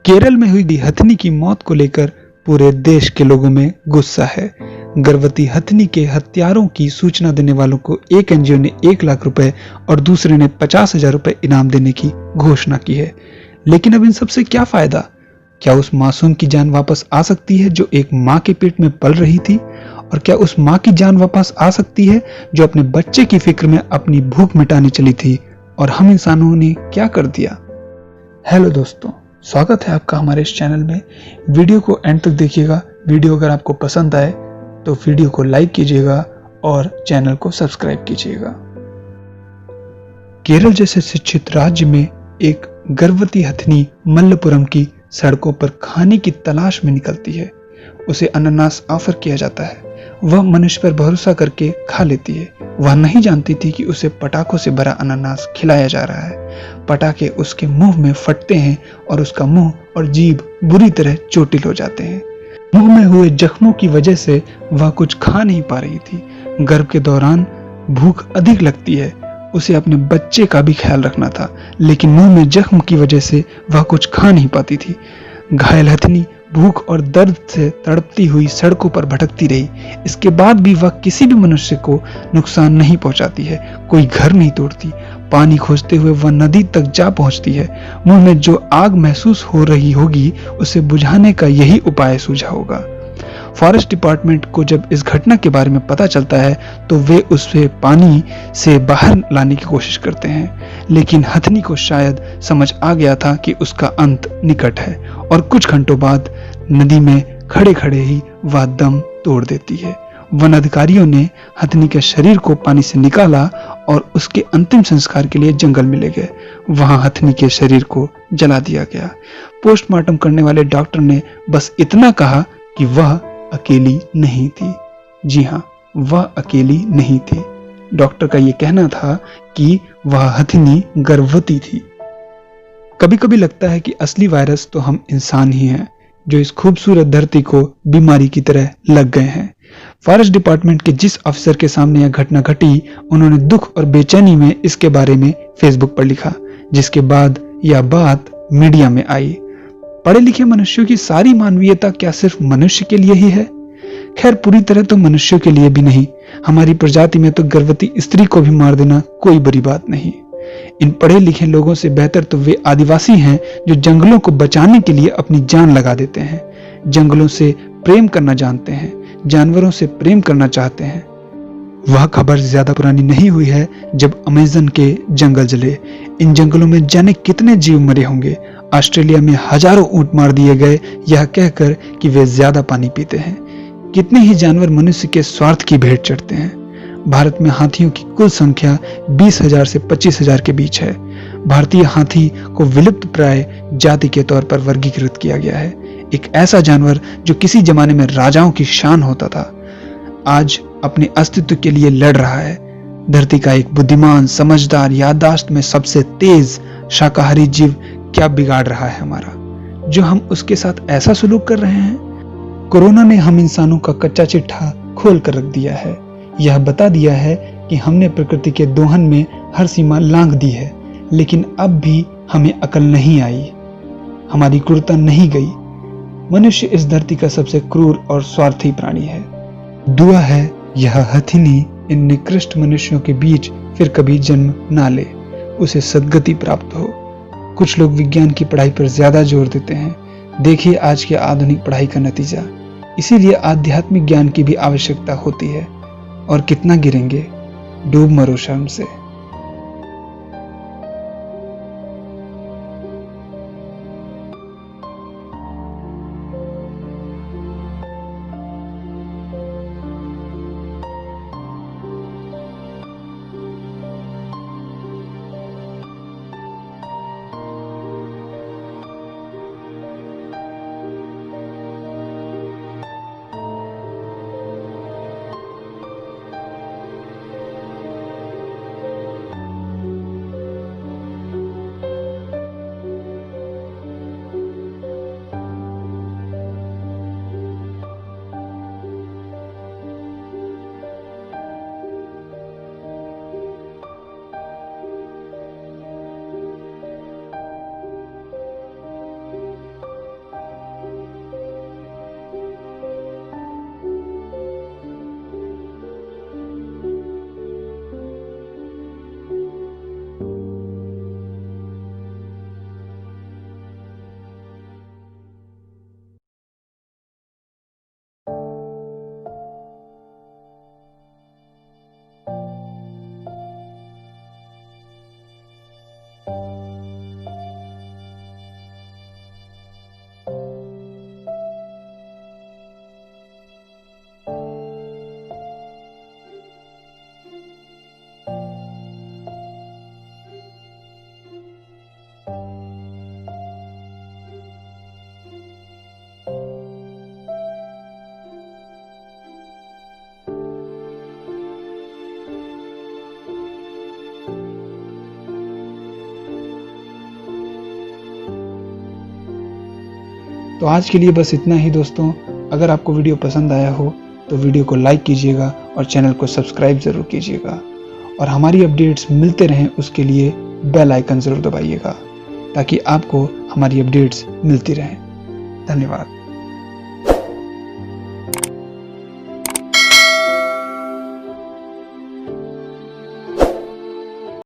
केरल में हुई हथिनी की मौत को लेकर पूरे देश के लोगों में गुस्सा है। गर्भवती हथिनी के हत्यारों की सूचना देने वालों को एक एनजीओ ने 1 लाख रुपए और दूसरे ने 50,000 रुपए इनाम देने की घोषणा की है। लेकिन अब इन सबसे क्या फायदा? क्या उस मासूम की जान वापस आ सकती है जो एक माँ के पेट में पल रही थी? और क्या उस माँ की जान वापस आ सकती है जो अपने बच्चे की फिक्र में अपनी भूख मिटाने चली थी? और हम इंसानों ने क्या कर दिया? हेलो दोस्तों, स्वागत है आपका हमारे इस चैनल में। वीडियो को एंड तक देखिएगा। वीडियो अगर आपको पसंद आए तो वीडियो को लाइक कीजिएगा और चैनल को सब्सक्राइब कीजिएगा। केरल जैसे शिक्षित राज्य में एक गर्भवती हथिनी मल्लपुरम की सड़कों पर खाने की तलाश में निकलती है। उसे अनानास ऑफर किया जाता है। वह मनुष्य पर भरोसा करके खा लेती है। वह नहीं जानती थी कि उसे पटाखों से भरा अनानास खिलाया जा रहा है। पटाखे उसके मुंह में फटते हैं और उसका मुंह और जीभ बुरी तरह चोटिल हो जाते हैं। मुंह में हुए जख्मों की वजह से वह कुछ खा नहीं पा रही थी। गर्भ के दौरान भूख अधिक लगती है। उसे अपने बच्चे का भी ख्याल रखना था, लेकिन मुंह में जख्म की वजह से वह कुछ खा नहीं पाती थी। घायल हथिनी भूख और दर्द से तड़पती हुई सड़कों पर भटकती रही। इसके बाद भी वह किसी भी मनुष्य को नुकसान नहीं पहुंचाती है, कोई घर नहीं तोड़ती। पानी खोजते हुए वह नदी तक जा पहुंचती है। मुंह में जो आग महसूस हो रही होगी उसे बुझाने का यही उपाय सूझा होगा। फॉरेस्ट डिपार्टमेंट को जब इस घटना के बारे में पता चलता है तो वे उसे पानी से बाहर लाने की कोशिश करते हैं, लेकिन हथिनी को शायद समझ आ गया था कि उसका अंत निकट है और कुछ घंटों बाद नदी में खड़े खड़े ही वह दम तोड़ देती है। वन अधिकारियों ने हथिनी के शरीर को पानी से निकाला और उसके अंतिम संस्कार के लिए जंगल में ले गए। वहां हथिनी के शरीर को जला दिया गया। पोस्टमार्टम करने वाले डॉक्टर ने बस इतना कहा कि वह अकेली नहीं थी। जी हाँ, वह अकेली नहीं थी। डॉक्टर का यह कहना था कि वह हथिनी गर्भवती थी। कभी कभी लगता है कि असली वायरस तो हम इंसान ही हैं, जो इस खूबसूरत धरती को बीमारी की तरह लग गए हैं। फॉरेस्ट डिपार्टमेंट के जिस अफसर के सामने यह घटना घटी, उन्होंने दुख और बेचैनी में इसके बारे में फेसबुक पर लिखा, जिसके बाद यह बात मीडिया में आई। पढ़े लिखे मनुष्यों की सारी मानवीयता क्या सिर्फ मनुष्य के लिए ही है? खैर, पूरी तरह तो मनुष्यों के लिए भी नहीं। हमारी प्रजाति में तो गर्भवती स्त्री को भी मार देना कोई बड़ी बात नहीं। इन पढ़े लिखे लोगों से बेहतर तो वे आदिवासी हैं जो जंगलों को बचाने के लिए अपनी जान लगा देते हैं। जंगलों से प्रेम करना जानते हैं, जानवरों से प्रेम करना चाहते हैं। वह खबर ज्यादा पुरानी नहीं हुई है जब अमेज़न के जंगल जले। इन जंगलों में जाने कितने जीव मरे होंगे। ऑस्ट्रेलिया में हजारों ऊंट मार दिए गए, यह कहकर कि वे ज्यादा पानी पीते हैं। कितने ही जानवर मनुष्य के स्वार्थ की भेंट चढ़ते हैं। भारत में हाथियों की कुल संख्या 20,000 से 25,000 के बीच है। भारतीय हाथी को विलुप्त प्राय जाति के तौर पर वर्गीकृत किया गया है। एक ऐसा जानवर जो किसी जमाने में राजाओं की शान होता था, आज अपने अस्तित्व के लिए लड़ रहा है। धरती का एक बुद्धिमान, समझदार, याददाश्त में सबसे तेज शाकाहारी जीव क्या बिगाड़ रहा है हमारा, जो हम उसके साथ ऐसा सलूक कर रहे हैं? कोरोना ने हम इंसानों का कच्चा चिट्ठा खोल कर रख दिया है। यह बता दिया है कि हमने प्रकृति के दोहन में हर सीमा लांघ दी है, लेकिन अब भी हमें अकल नहीं आई, हमारी क्रूरता नहीं गई। मनुष्य इस धरती का सबसे क्रूर और स्वार्थी प्राणी है। दुआ है यह हथिनी इन निकृष्ट मनुष्यों के बीच फिर कभी जन्म ना ले, उसे सद्गति प्राप्त हो। कुछ लोग विज्ञान की पढ़ाई पर ज्यादा जोर देते हैं। देखिए आज के आधुनिक पढ़ाई का नतीजा। इसीलिए आध्यात्मिक ज्ञान की भी आवश्यकता होती है। और कितना गिरेंगे, डूब मरो शर्म से। तो आज के लिए बस इतना ही दोस्तों। अगर आपको वीडियो पसंद आया हो तो वीडियो को लाइक कीजिएगा और चैनल को सब्सक्राइब ज़रूर कीजिएगा, और हमारी अपडेट्स मिलते रहें उसके लिए बेल आइकन ज़रूर दबाइएगा ताकि आपको हमारी अपडेट्स मिलती रहें। धन्यवाद।